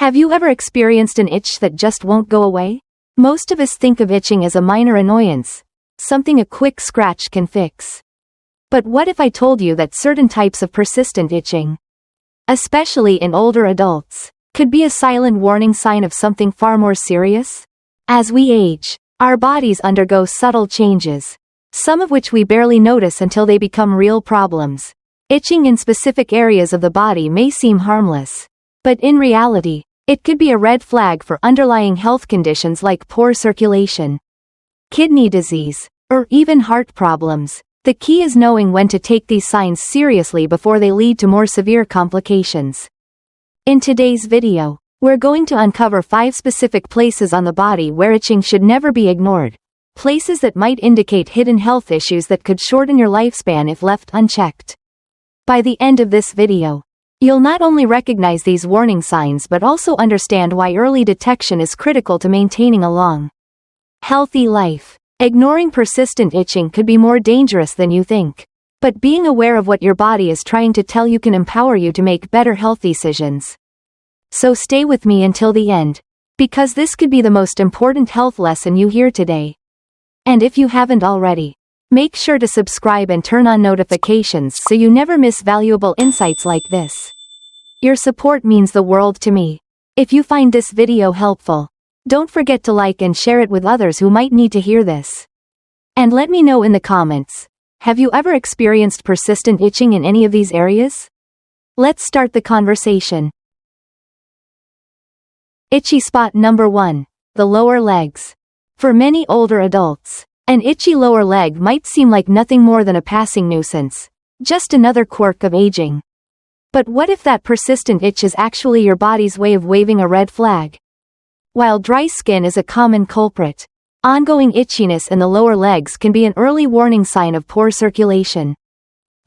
Have you ever experienced an itch that just won't go away? Most of us think of itching as a minor annoyance, something a quick scratch can fix. But what if I told you that certain types of persistent itching, especially in older adults, could be a silent warning sign of something far more serious? As we age, our bodies undergo subtle changes, some of which we barely notice until they become real problems. Itching in specific areas of the body may seem harmless, but in reality, it could be a red flag for underlying health conditions like poor circulation, kidney disease, or even heart problems. The key is knowing when to take these signs seriously before they lead to more severe complications. In today's video, we're going to uncover 5 specific places on the body where itching should never be ignored. Places that might indicate hidden health issues that could shorten your lifespan if left unchecked. By the end of this video, you'll not only recognize these warning signs but also understand why early detection is critical to maintaining a long, healthy life. Ignoring persistent itching could be more dangerous than you think, but being aware of what your body is trying to tell you can empower you to make better health decisions. So stay with me until the end, because this could be the most important health lesson you hear today. And if you haven't already, make sure to subscribe and turn on notifications so you never miss valuable insights like this. Your support means the world to me. If you find this video helpful, don't forget to like and share it with others who might need to hear this. And let me know in the comments, have you ever experienced persistent itching in any of these areas? Let's start the conversation. Itchy spot number 1, the lower legs. For many older adults, an itchy lower leg might seem like nothing more than a passing nuisance, just another quirk of aging. But what if that persistent itch is actually your body's way of waving a red flag? While dry skin is a common culprit, ongoing itchiness in the lower legs can be an early warning sign of poor circulation.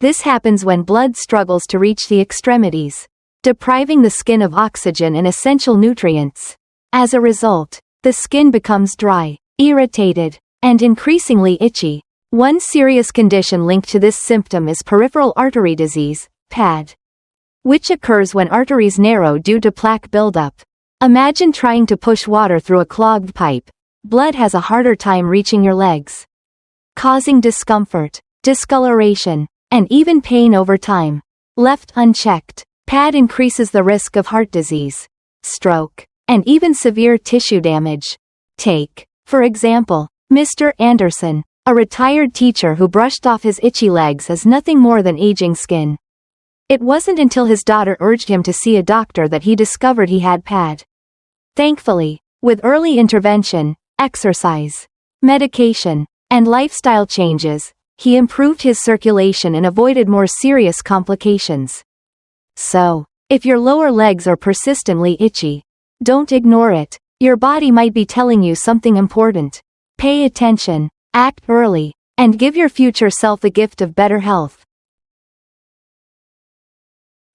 This happens when blood struggles to reach the extremities, depriving the skin of oxygen and essential nutrients. As a result, the skin becomes dry, irritated, and increasingly itchy. One serious condition linked to this symptom is peripheral artery disease, PAD, which occurs when arteries narrow due to plaque buildup. Imagine trying to push water through a clogged pipe. Blood has a harder time reaching your legs, causing discomfort, discoloration, and even pain over time. Left unchecked, PAD increases the risk of heart disease, stroke, and even severe tissue damage. Take, for example, Mr. Anderson, a retired teacher who brushed off his itchy legs as nothing more than aging skin. It wasn't until his daughter urged him to see a doctor that he discovered he had PAD. Thankfully, with early intervention, exercise, medication, and lifestyle changes, he improved his circulation and avoided more serious complications. So, if your lower legs are persistently itchy, don't ignore it. Your body might be telling you something important. Pay attention, act early, and give your future self the gift of better health.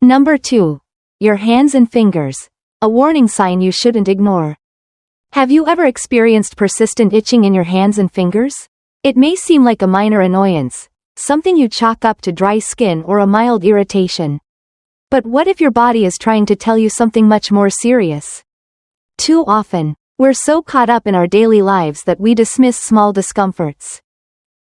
Number 2. Your hands and fingers. A warning sign you shouldn't ignore. Have you ever experienced persistent itching in your hands and fingers? It may seem like a minor annoyance, something you chalk up to dry skin or a mild irritation. But what if your body is trying to tell you something much more serious? Too often, we're so caught up in our daily lives that we dismiss small discomforts,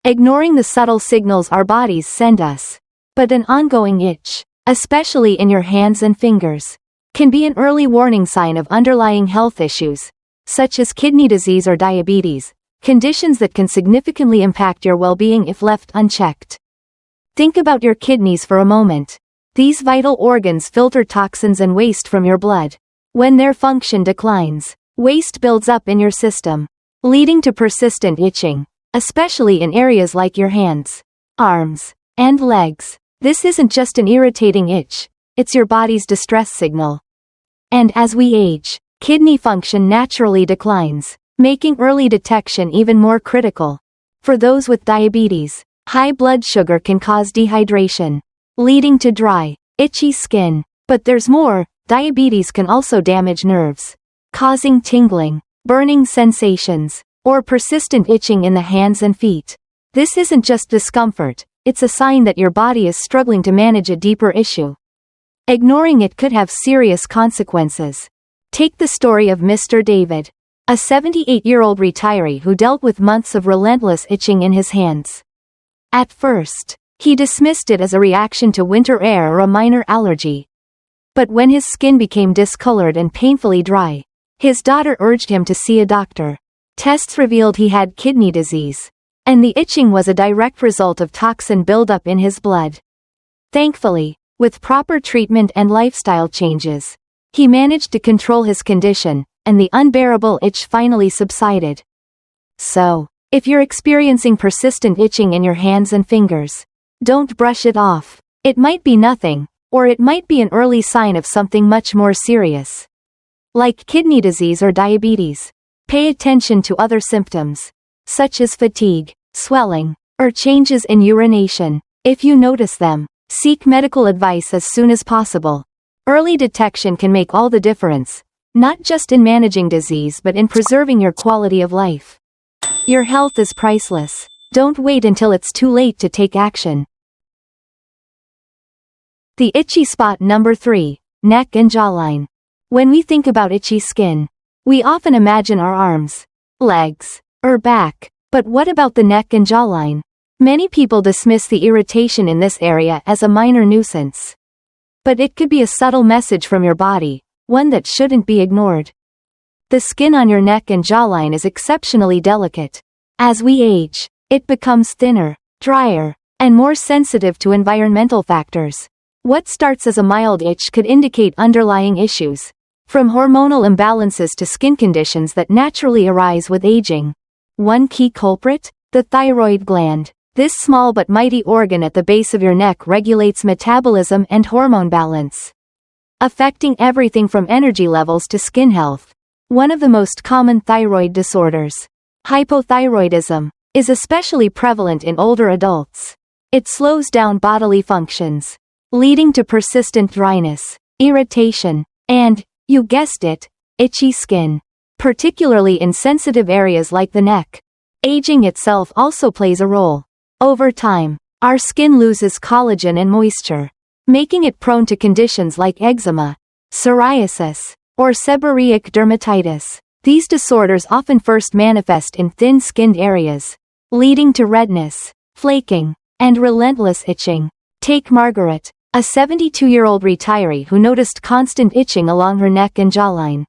ignoring the subtle signals our bodies send us. But an ongoing itch, especially in your hands and fingers, can be an early warning sign of underlying health issues, such as kidney disease or diabetes, conditions that can significantly impact your well-being if left unchecked. Think about your kidneys for a moment. These vital organs filter toxins and waste from your blood. When their function declines, waste builds up in your system, leading to persistent itching, especially in areas like your hands, arms, and legs. This isn't just an irritating itch, it's your body's distress signal. And as we age, kidney function naturally declines, making early detection even more critical. For those with diabetes, high blood sugar can cause dehydration, leading to dry, itchy skin. But there's more. Diabetes can also damage nerves, causing tingling, burning sensations, or persistent itching in the hands and feet. This isn't just discomfort, it's a sign that your body is struggling to manage a deeper issue. Ignoring it could have serious consequences. Take the story of Mr. David, a 78-year-old retiree who dealt with months of relentless itching in his hands. At first, he dismissed it as a reaction to winter air or a minor allergy. But when his skin became discolored and painfully dry, his daughter urged him to see a doctor. Tests revealed he had kidney disease, and the itching was a direct result of toxin buildup in his blood. Thankfully, with proper treatment and lifestyle changes, he managed to control his condition, and the unbearable itch finally subsided. So, if you're experiencing persistent itching in your hands and fingers, don't brush it off. It might be nothing, or it might be an early sign of something much more serious. Like kidney disease or diabetes, pay attention to other symptoms, such as fatigue, swelling, or changes in urination. If you notice them, seek medical advice as soon as possible. Early detection can make all the difference, not just in managing disease but in preserving your quality of life. Your health is priceless. Don't wait until it's too late to take action. The itchy spot number 3, neck and jawline. When we think about itchy skin, we often imagine our arms, legs, or back. But what about the neck and jawline? Many people dismiss the irritation in this area as a minor nuisance. But it could be a subtle message from your body, one that shouldn't be ignored. The skin on your neck and jawline is exceptionally delicate. As we age, it becomes thinner, drier, and more sensitive to environmental factors. What starts as a mild itch could indicate underlying issues, from hormonal imbalances to skin conditions that naturally arise with aging. One key culprit? The thyroid gland. This small but mighty organ at the base of your neck regulates metabolism and hormone balance, affecting everything from energy levels to skin health. One of the most common thyroid disorders, hypothyroidism, is especially prevalent in older adults. It slows down bodily functions, leading to persistent dryness, irritation, and, you guessed it, itchy skin, particularly in sensitive areas like the neck. Aging itself also plays a role. Over time, our skin loses collagen and moisture, making it prone to conditions like eczema, psoriasis, or seborrheic dermatitis. These disorders often first manifest in thin-skinned areas, leading to redness, flaking, and relentless itching. Take Margaret, a 72-year-old retiree who noticed constant itching along her neck and jawline.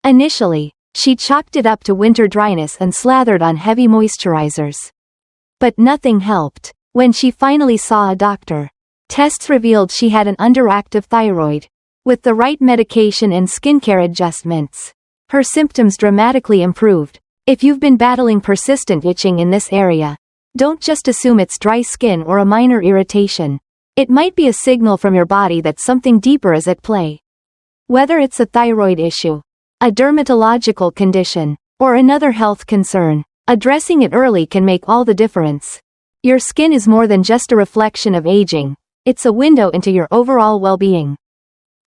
Initially, she chalked it up to winter dryness and slathered on heavy moisturizers. But nothing helped. When she finally saw a doctor, tests revealed she had an underactive thyroid. With the right medication and skincare adjustments, her symptoms dramatically improved. If you've been battling persistent itching in this area, don't just assume it's dry skin or a minor irritation. It might be a signal from your body that something deeper is at play. Whether it's a thyroid issue, a dermatological condition, or another health concern, addressing it early can make all the difference. Your skin is more than just a reflection of aging, it's a window into your overall well-being.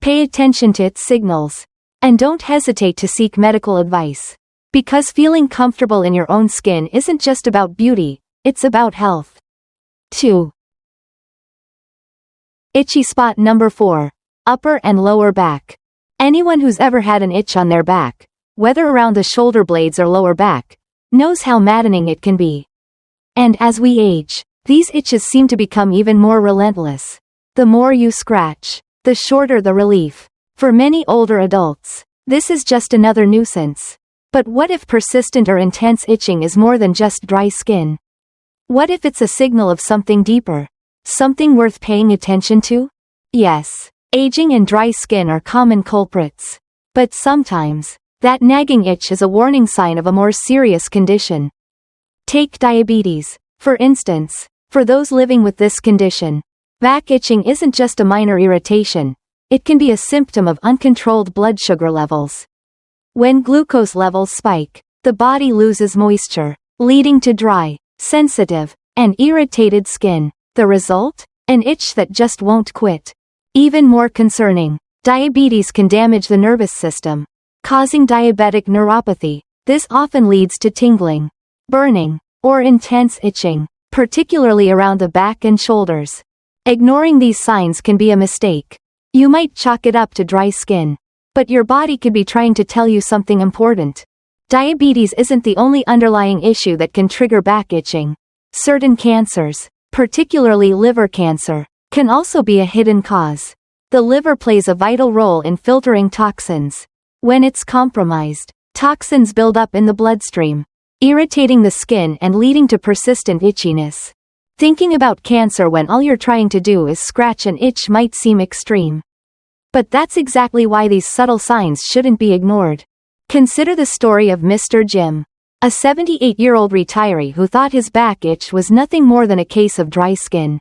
Pay attention to its signals, and don't hesitate to seek medical advice. Because feeling comfortable in your own skin isn't just about beauty, it's about health. 2. Itchy spot number 4. Upper and lower back. Anyone who's ever had an itch on their back, whether around the shoulder blades or lower back, knows how maddening it can be. And as we age, these itches seem to become even more relentless. The more you scratch, the shorter the relief. For many older adults, this is just another nuisance. But what if persistent or intense itching is more than just dry skin? What if it's a signal of something deeper? Something worth paying attention to? Yes, aging and dry skin are common culprits. But sometimes, that nagging itch is a warning sign of a more serious condition. Take diabetes, for instance. For those living with this condition, back itching isn't just a minor irritation. It can be a symptom of uncontrolled blood sugar levels. When glucose levels spike, the body loses moisture, leading to dry, sensitive, and irritated skin. The result? An itch that just won't quit. Even more concerning, diabetes can damage the nervous system, causing diabetic neuropathy. This often leads to tingling, burning, or intense itching, particularly around the back and shoulders. Ignoring these signs can be a mistake. You might chalk it up to dry skin. But your body could be trying to tell you something important. Diabetes isn't the only underlying issue that can trigger back itching. Certain cancers, particularly liver cancer, can also be a hidden cause. The liver plays a vital role in filtering toxins. When it's compromised, toxins build up in the bloodstream, irritating the skin and leading to persistent itchiness. Thinking about cancer when all you're trying to do is scratch an itch might seem extreme. But that's exactly why these subtle signs shouldn't be ignored. Consider the story of Mr. Jim, a 78-year-old retiree who thought his back itch was nothing more than a case of dry skin.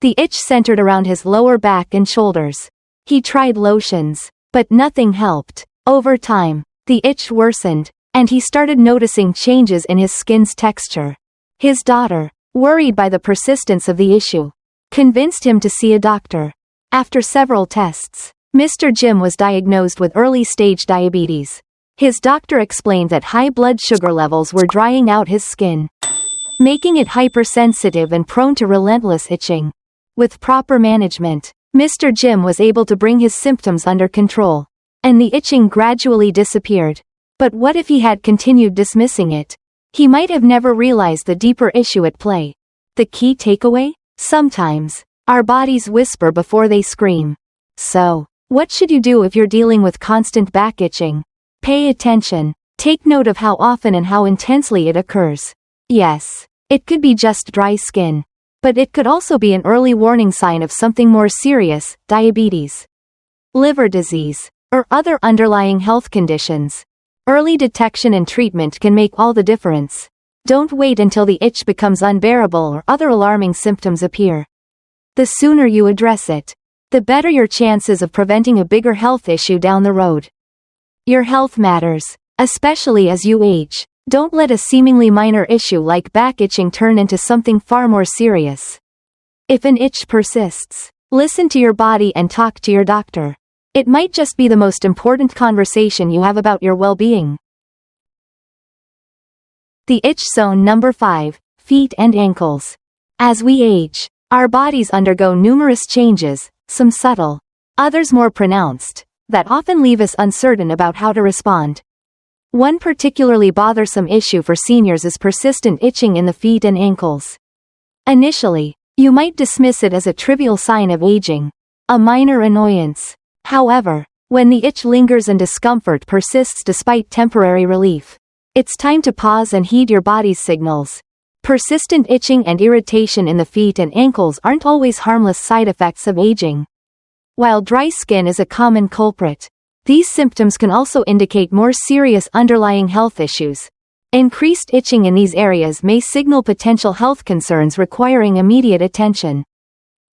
The itch centered around his lower back and shoulders. He tried lotions, but nothing helped. Over time, the itch worsened, and he started noticing changes in his skin's texture. His daughter, worried by the persistence of the issue, convinced him to see a doctor. After several tests, Mr. Jim was diagnosed with early-stage diabetes. His doctor explained that high blood sugar levels were drying out his skin, making it hypersensitive and prone to relentless itching. With proper management, Mr. Jim was able to bring his symptoms under control, and the itching gradually disappeared. But what if he had continued dismissing it? He might have never realized the deeper issue at play. The key takeaway? Sometimes, our bodies whisper before they scream. So, what should you do if you're dealing with constant back itching? Pay attention. Take note of how often and how intensely it occurs. Yes, it could be just dry skin, but it could also be an early warning sign of something more serious, diabetes, liver disease, or other underlying health conditions. Early detection and treatment can make all the difference. Don't wait until the itch becomes unbearable or other alarming symptoms appear. The sooner you address it, the better your chances of preventing a bigger health issue down the road. Your health matters, especially as you age. Don't let a seemingly minor issue like back itching turn into something far more serious. If an itch persists, listen to your body and talk to your doctor. It might just be the most important conversation you have about your well-being. The itch zone number 5, feet and ankles. As we age, our bodies undergo numerous changes, some subtle, others more pronounced, that often leave us uncertain about how to respond. One particularly bothersome issue for seniors is persistent itching in the feet and ankles. Initially, you might dismiss it as a trivial sign of aging, a minor annoyance. However, when the itch lingers and discomfort persists despite temporary relief, it's time to pause and heed your body's signals. Persistent itching and irritation in the feet and ankles aren't always harmless side effects of aging. While dry skin is a common culprit, these symptoms can also indicate more serious underlying health issues. Increased itching in these areas may signal potential health concerns requiring immediate attention.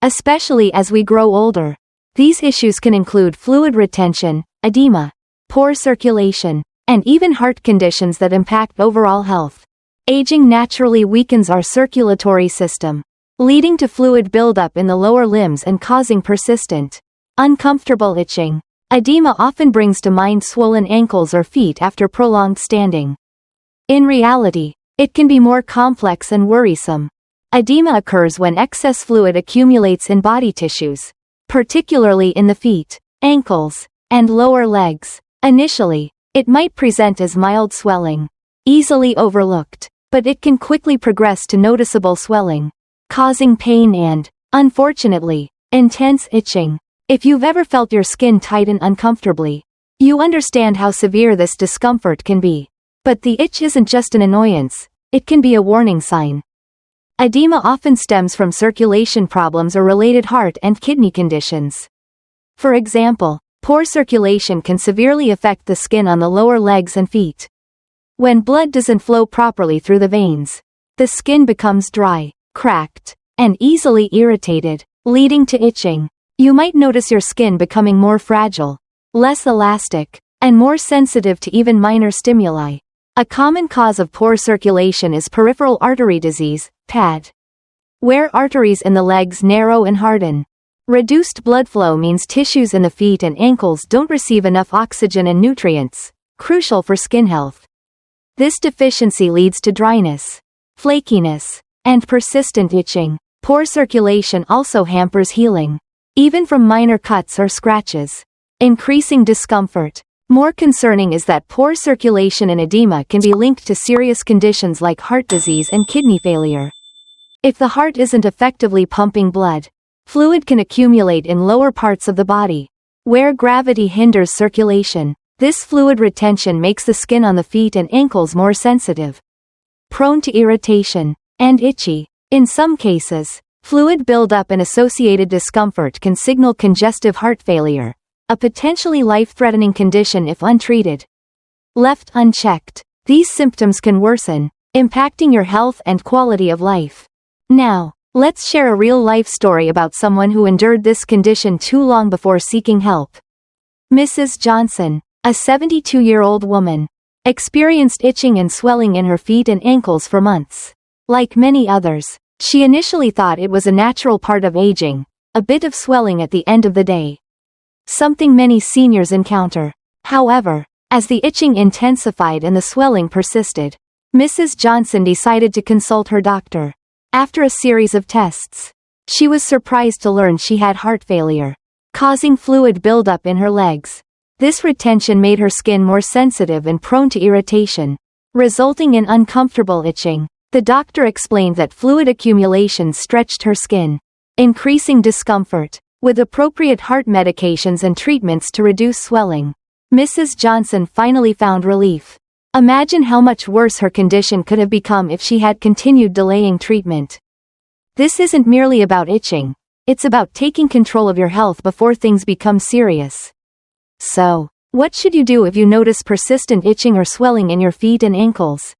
Especially as we grow older, these issues can include fluid retention, edema, poor circulation, and even heart conditions that impact overall health. Aging naturally weakens our circulatory system, leading to fluid buildup in the lower limbs and causing persistent, uncomfortable itching. Edema often brings to mind swollen ankles or feet after prolonged standing. In reality, it can be more complex and worrisome. Edema occurs when excess fluid accumulates in body tissues, particularly in the feet, ankles, and lower legs. Initially, it might present as mild swelling, easily overlooked, but it can quickly progress to noticeable swelling, causing pain and, unfortunately, intense itching. If you've ever felt your skin tighten uncomfortably, you understand how severe this discomfort can be. But the itch isn't just an annoyance, it can be a warning sign. Edema often stems from circulation problems or related heart and kidney conditions. For example, poor circulation can severely affect the skin on the lower legs and feet. When blood doesn't flow properly through the veins, the skin becomes dry, cracked, and easily irritated, leading to itching. You might notice your skin becoming more fragile, less elastic, and more sensitive to even minor stimuli. A common cause of poor circulation is peripheral artery disease, PAD, where arteries in the legs narrow and harden. Reduced blood flow means tissues in the feet and ankles don't receive enough oxygen and nutrients, crucial for skin health. This deficiency leads to dryness, flakiness, and persistent itching. Poor circulation also hampers healing, even from minor cuts or scratches. increasing discomfort. More concerning is that poor circulation and edema can be linked to serious conditions like heart disease and kidney failure. If the heart isn't effectively pumping blood, fluid can accumulate in lower parts of the body, where gravity hinders circulation. This fluid retention makes the skin on the feet and ankles more sensitive, prone to irritation, and itchy. In some cases, fluid buildup and associated discomfort can signal congestive heart failure, a potentially life-threatening condition if untreated. Left unchecked, these symptoms can worsen, impacting your health and quality of life. Now, let's share a real-life story about someone who endured this condition too long before seeking help. Mrs. Johnson, a 72-year-old woman, experienced itching and swelling in her feet and ankles for months. Like many others, she initially thought it was a natural part of aging, a bit of swelling at the end of the day. Something many seniors encounter. However, as the itching intensified and the swelling persisted, Mrs. Johnson decided to consult her doctor. After a series of tests, she was surprised to learn she had heart failure, causing fluid buildup in her legs. This retention made her skin more sensitive and prone to irritation, resulting in uncomfortable itching. The doctor explained that fluid accumulation stretched her skin, increasing discomfort. With appropriate heart medications and treatments to reduce swelling, Mrs. Johnson finally found relief. Imagine how much worse her condition could have become if she had continued delaying treatment. This isn't merely about itching, it's about taking control of your health before things become serious. So, what should you do if you notice persistent itching or swelling in your feet and ankles?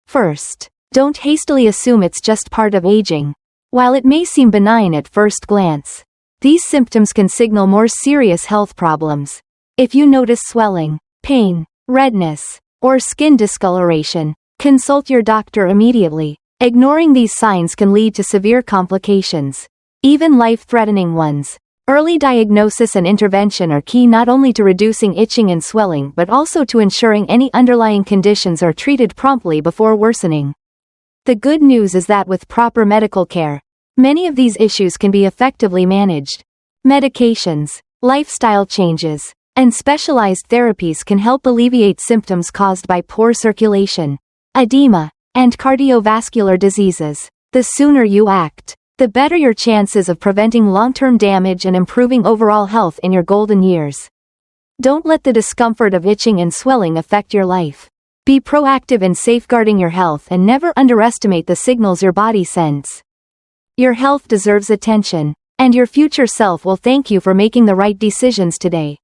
First, don't hastily assume it's just part of aging. While it may seem benign at first glance, these symptoms can signal more serious health problems. If you notice swelling, pain, redness, or skin discoloration, consult your doctor immediately. Ignoring these signs can lead to severe complications, even life-threatening ones. Early diagnosis and intervention are key not only to reducing itching and swelling but also to ensuring any underlying conditions are treated promptly before worsening. The good news is that with proper medical care, many of these issues can be effectively managed. Medications, lifestyle changes, and specialized therapies can help alleviate symptoms caused by poor circulation, edema, and cardiovascular diseases. The sooner you act, the better your chances of preventing long-term damage and improving overall health in your golden years. Don't let the discomfort of itching and swelling affect your life. Be proactive in safeguarding your health and never underestimate the signals your body sends. Your health deserves attention, and your future self will thank you for making the right decisions today.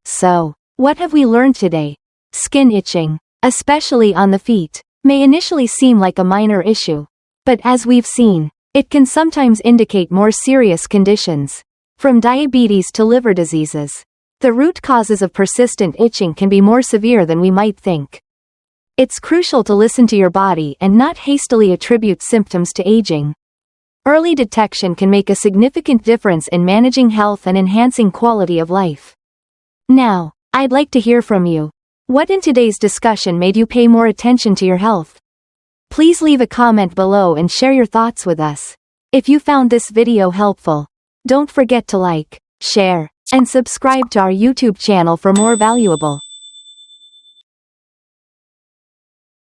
So, what have we learned today? Skin itching, especially on the feet, may initially seem like a minor issue, but as we've seen, it can sometimes indicate more serious conditions. From diabetes to liver diseases, the root causes of persistent itching can be more severe than we might think. It's crucial to listen to your body and not hastily attribute symptoms to aging. Early detection can make a significant difference in managing health and enhancing quality of life. Now, I'd like to hear from you. What in today's discussion made you pay more attention to your health? Please leave a comment below and share your thoughts with us. If you found this video helpful, don't forget to like, share, and subscribe to our YouTube channel for more valuable